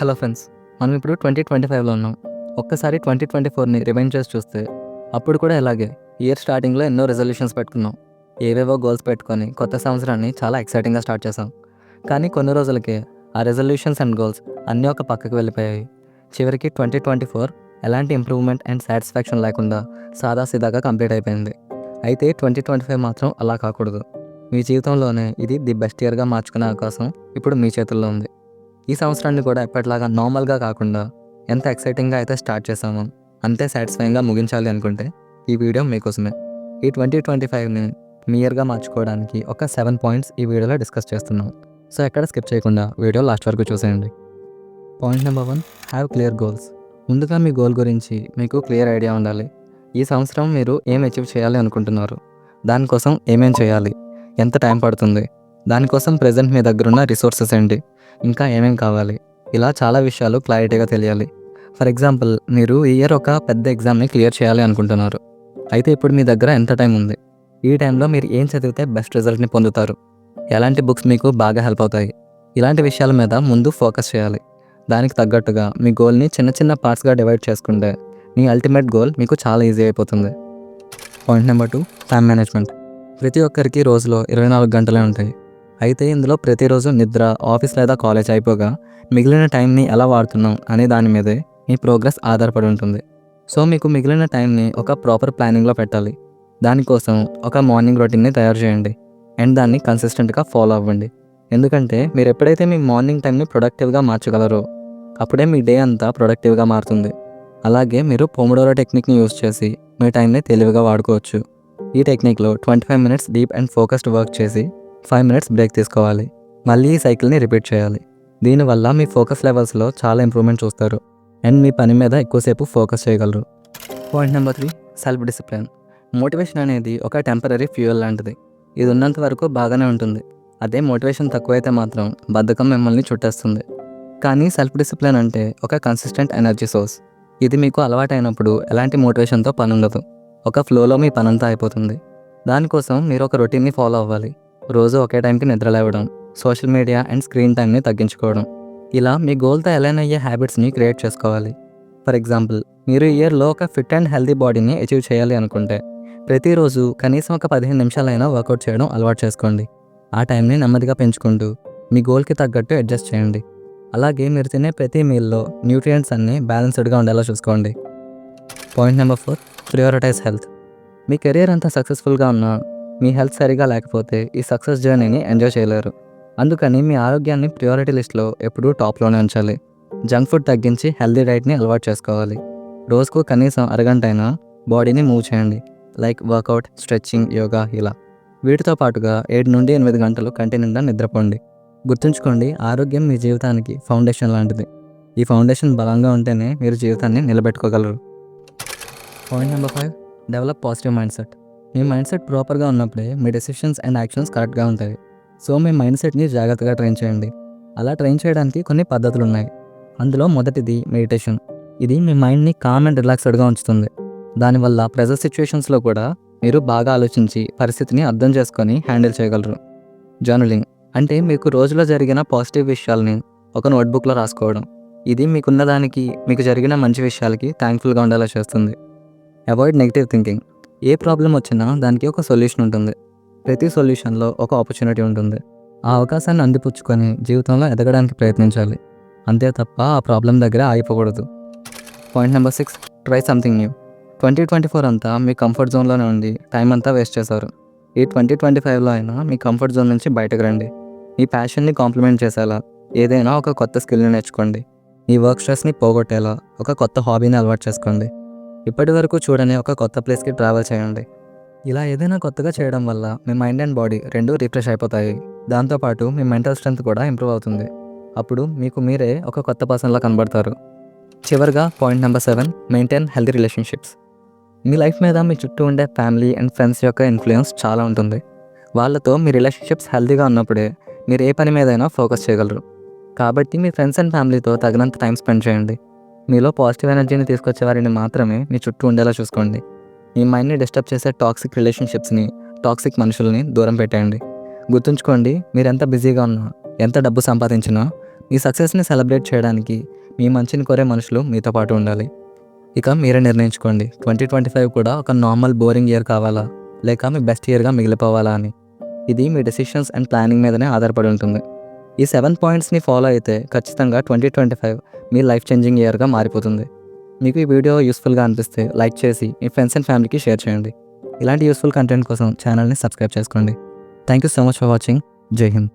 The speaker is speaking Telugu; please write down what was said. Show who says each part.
Speaker 1: హలో ఫ్రెండ్స్, మనం ఇప్పుడు 2025లో ఉన్నాం. ఒక్కసారి 2024ని రివైండ్ చేసి చూస్తే అప్పుడు కూడా ఇలాగే ఇయర్ స్టార్టింగ్లో ఎన్నో రెజల్యూషన్స్ పెట్టుకున్నాం. ఏవేవో గోల్స్ పెట్టుకొని కొత్త సంవత్సరాన్ని చాలా ఎక్సైటింగ్గా స్టార్ట్ చేసాం. కానీ కొన్ని రోజులకే ఆ రెజల్యూషన్స్ అండ్ గోల్స్ అన్నీ ఒక పక్కకు వెళ్ళిపోయాయి. చివరికి 2024 ఎలాంటి ఇంప్రూవ్మెంట్ అండ్ సాటిస్ఫాక్షన్ లేకుండా సాదాసీదాగా కంప్లీట్ అయిపోయింది. అయితే 2025 మాత్రం అలా కాకూడదు. మీ జీవితంలోనే ఇది ది బెస్ట్ ఇయర్గా మార్చుకునే అవకాశం ఇప్పుడు మీ చేతుల్లో ఉంది. ఈ సంవత్సరాన్ని కూడా ఎప్పటిలాగా నార్మల్గా కాకుండా ఎంత ఎక్సైటింగ్గా అయితే స్టార్ట్ చేసామో అంతే సాటిస్ఫైయింగ్గా ముగించాలి అనుకుంటే ఈ వీడియో మీకోసమే. ఈ 2025ని మీ ఇయర్గా మార్చుకోవడానికి ఒక 7 పాయింట్స్ ఈ వీడియోలో డిస్కస్ చేస్తున్నాం. సో ఎక్కడ స్కిప్ చేయకుండా వీడియో లాస్ట్ వరకు చూసేయండి. Point number 1, have clear goals. ముందుగా మీ గోల్ గురించి మీకు క్లియర్ ఐడియా ఉండాలి. ఈ సంవత్సరం మీరు ఏం అచీవ్ చేయాలి అనుకుంటున్నారు, దానికోసం ఏమేం చేయాలి, ఎంత టైం పడుతుంది, దానికోసం ప్రజెంట్ మీ దగ్గర ఉన్న రిసోర్సెస్ ఏంటి, ఇంకా ఏమేం కావాలి, ఇలా చాలా విషయాలు క్లారిటీగా తెలియాలి. ఫర్ ఎగ్జాంపుల్, మీరు ఈ ఇయర్ ఒక పెద్ద ఎగ్జామ్ని క్లియర్ చేయాలి అనుకుంటున్నారు. అయితే ఇప్పుడు మీ దగ్గర ఎంత టైం ఉంది, ఈ టైంలో మీరు ఏం చదివితే బెస్ట్ రిజల్ట్ని పొందుతారు, ఎలాంటి బుక్స్ మీకు బాగా హెల్ప్ అవుతాయి, ఇలాంటి విషయాల మీద ముందు ఫోకస్ చేయాలి. దానికి తగ్గట్టుగా మీ గోల్ని చిన్న చిన్న పార్ట్స్గా డివైడ్ చేసుకుంటే మీ అల్టిమేట్ గోల్ మీకు చాలా ఈజీ అయిపోతుంది. Point number 2, time management. ప్రతి ఒక్కరికి రోజులో 24 గంటలే ఉంటాయి. అయితే ఇందులో ప్రతిరోజు నిద్ర, ఆఫీస్ లేదా కాలేజ్ అయిపోగా మిగిలిన టైంని ఎలా వాడుతున్నాం అనే దాని మీదే మీ ప్రోగ్రెస్ ఆధారపడి ఉంటుంది. సో మీకు మిగిలిన టైంని ఒక ప్రాపర్ ప్లానింగ్లో పెట్టాలి. దానికోసం ఒక మార్నింగ్ రొటీన్ని తయారు చేయండి అండ్ దాన్ని కన్సిస్టెంట్గా ఫాలో అవ్వండి. ఎందుకంటే మీరు ఎప్పుడైతే మీ మార్నింగ్ టైంని ప్రొడక్టివ్గా మార్చగలరో అప్పుడే మీ డే అంతా ప్రొడక్టివ్గా మారుతుంది. అలాగే మీరు పోమోడోరో టెక్నిక్ని యూజ్ చేసి మీ టైంని తెలివిగా వాడుకోవచ్చు. ఈ టెక్నిక్లో 25 minutes deep and focused work చేసి 5 మినిట్స్ బ్రేక్ తీసుకోవాలి. మళ్ళీ ఈ సైకిల్ని రిపీట్ చేయాలి. దీనివల్ల మీ ఫోకస్ లెవెల్స్లో చాలా ఇంప్రూవ్మెంట్ చూస్తారు అండ్ మీ పని మీద ఎక్కువసేపు ఫోకస్ చేయగలరు. Point number 3, self discipline. Motivation అనేది ఒక టెంపరీ ఫ్యూయల్ లాంటిది. ఇది ఉన్నంత వరకు బాగానే ఉంటుంది. అదే మోటివేషన్ తక్కువైతే మాత్రం బద్ధకం మిమ్మల్ని చుట్టేస్తుంది. కానీ సెల్ఫ్ డిసిప్లిన్ అంటే ఒక కన్సిస్టెంట్ ఎనర్జీ సోర్స్. ఇది మీకు అలవాటైనప్పుడు ఎలాంటి మోటివేషన్తో పని ఉండదు. ఒక ఫ్లోలో మీ పనంతా అయిపోతుంది. దానికోసం మీరు ఒక రొటీన్ని ఫాలో అవ్వాలి. రోజు ఒకే టైంకి నిద్ర లేవడం, సోషల్ మీడియా అండ్ స్క్రీన్ టైంని తగ్గించుకోవడం, ఇలా మీ గోల్తో అలైన్ అయ్యే హ్యాబిట్స్ని క్రియేట్ చేసుకోవాలి. ఫర్ ఎగ్జాంపుల్, మీరు ఇయర్లో ఒక ఫిట్ అండ్ హెల్తీ బాడీని అచీవ్ చేయాలి అనుకుంటే ప్రతిరోజు కనీసం ఒక 15 నిమిషాలైనా వర్కౌట్ చేయడం అలవాటు చేసుకోండి. ఆ టైంని నెమ్మదిగా పెంచుకుంటూ మీ గోల్కి తగ్గట్టు అడ్జస్ట్ చేయండి. అలాగే మీరు తినే ప్రతి మీల్లో న్యూట్రియంట్స్ అన్నీ బ్యాలెన్స్డ్గా ఉండేలా చూసుకోండి. Point number 4, prioritise health. మీ కెరీర్ అంతా సక్సెస్ఫుల్గా ఉన్నా మీ హెల్త్ సరిగా లేకపోతే ఈ సక్సెస్ జర్నీని ఎంజాయ్ చేయలేరు. అందుకని మీ ఆరోగ్యాన్ని ప్రియారిటీ లిస్ట్లో ఎప్పుడూ టాప్లోనే ఉంచాలి. జంక్ ఫుడ్ తగ్గించి హెల్తీ డైట్ని అలవాటు చేసుకోవాలి. రోజుకు కనీసం అరగంట అయినా బాడీని మూవ్ చేయండి, లైక్ వర్కౌట్, స్ట్రెచ్చింగ్, యోగా ఇలా. వీటితో పాటుగా 7 నుండి 8 గంటలు కంటి నిండా నిద్రపోండి. గుర్తుంచుకోండి, ఆరోగ్యం మీ జీవితానికి ఫౌండేషన్ లాంటిది. ఈ ఫౌండేషన్ బలంగా ఉంటేనే మీరు జీవితాన్ని నిలబెట్టుకోగలరు. Point number 5, develop positive mind set. మీ మైండ్ సెట్ ప్రాపర్గా ఉన్నప్పుడే మీ డెసిషన్స్ అండ్ యాక్షన్స్ కరెక్ట్గా ఉంటాయి. సో మీ మైండ్ సెట్ని జాగ్రత్తగా ట్రైన్ చేయండి. అలా ట్రైన్ చేయడానికి కొన్ని పద్ధతులు ఉన్నాయి. అందులో మొదటిది మెడిటేషన్. ఇది మీ మైండ్ని కామ్ అండ్ రిలాక్స్డ్గా ఉంచుతుంది. దానివల్ల ప్రెజర్ సిచ్యువేషన్స్లో కూడా మీరు బాగా ఆలోచించి పరిస్థితిని అర్థం చేసుకొని హ్యాండిల్ చేయగలరు. జర్నలింగ్ అంటే మీకు రోజులో జరిగిన పాజిటివ్ విషయాల్ని ఒక నోట్బుక్లో రాసుకోవడం. ఇది మీకున్న దానికి, మీకు జరిగిన మంచి విషయాలకి థ్యాంక్ఫుల్గా ఉండేలా చేస్తుంది. Avoid negative thinking. ఏ ప్రాబ్లం వచ్చినా దానికి ఒక సొల్యూషన్ ఉంటుంది. ప్రతి సొల్యూషన్లో ఒక ఆపర్చునిటీ ఉంటుంది. ఆ అవకాశాన్ని అందిపుచ్చుకొని జీవితంలో ఎదగడానికి ప్రయత్నించాలి. అంతే తప్ప ఆ ప్రాబ్లం దగ్గర ఆగిపోకూడదు. Point number 6, try something new. 2024 అంతా మీ కంఫర్ట్ జోన్లోనే ఉండి టైం అంతా వేస్ట్ చేశారు. ఈ 2025లో అయినా మీ కంఫర్ట్ జోన్ నుంచి బయటకు రండి. మీ ప్యాషన్ని కాంప్లిమెంట్ చేసేలా ఏదైనా ఒక కొత్త స్కిల్ని నేర్చుకోండి. మీ వర్క్ స్ట్రెస్ని పోగొట్టేలా ఒక కొత్త హాబీని అలవాటు చేసుకోండి. ఇప్పటి వరకు చూడని ఒక కొత్త ప్లేస్కి ట్రావెల్ చేయండి. ఇలా ఏదైనా కొత్తగా చేయడం వల్ల మీ మైండ్ అండ్ బాడీ రెండూ రిఫ్రెష్ అయిపోతాయి. దాంతోపాటు మీ మెంటల్ స్ట్రెంత్ కూడా ఇంప్రూవ్ అవుతుంది. అప్పుడు మీకు మీరే ఒక కొత్త పర్సన్లా కనబడతారు. చివరిగా point number 7, maintain healthy relationships. మీ లైఫ్ మీద మీ చుట్టూ ఉండే ఫ్యామిలీ అండ్ ఫ్రెండ్స్ యొక్క ఇన్ఫ్లుయెన్స్ చాలా ఉంటుంది. వాళ్ళతో మీ రిలేషన్షిప్స్ హెల్తీగా ఉన్నప్పుడే మీరు ఏ పని మీదైనా ఫోకస్ చేయగలరు. కాబట్టి మీ ఫ్రెండ్స్ అండ్ ఫ్యామిలీతో తగినంత టైం స్పెండ్ చేయండి. మీలో పాజిటివ్ ఎనర్జీని తీసుకొచ్చే వారిని మాత్రమే మీ చుట్టూ ఉండేలా చూసుకోండి. మీ మైండ్ని డిస్టర్బ్ చేసే టాక్సిక్ రిలేషన్షిప్స్ని, టాక్సిక్ మనుషుల్ని దూరం పెట్టేయండి. గుర్తుంచుకోండి, మీరు ఎంత బిజీగా ఉన్నా, ఎంత డబ్బు సంపాదించినా ఈ సక్సెస్ని సెలబ్రేట్ చేయడానికి మీ మంచిని కోరే మనుషులు మీతో పాటు ఉండాలి. ఇక మీరే నిర్ణయించుకోండి, 2025 కూడా ఒక నార్మల్ బోరింగ్ ఇయర్ కావాలా, లేక మీ బెస్ట్ ఇయర్గా మిగిలిపోవాలా అని. ఇది మీ డెసిషన్స్ అండ్ ప్లానింగ్ మీదనే ఆధారపడి ఉంటుంది. ఈ 7 పాయింట్స్ని ఫాలో అయితే ఖచ్చితంగా 2025 మీ లైఫ్ చేంజింగ్ ఇయర్గా మారిపోతుంది. మీకు ఈ వీడియో యూస్ఫుల్గా అనిపిస్తే లైక్ చేసి మీ ఫ్రెండ్స్ అండ్ ఫ్యామిలీకి షేర్ చేయండి. ఇలాంటి యూస్ఫుల్ కంటెంట్ కోసం ఛానల్ని సబ్స్క్రైబ్ చేసుకోండి. Thank you so much for watching. జై హింద్.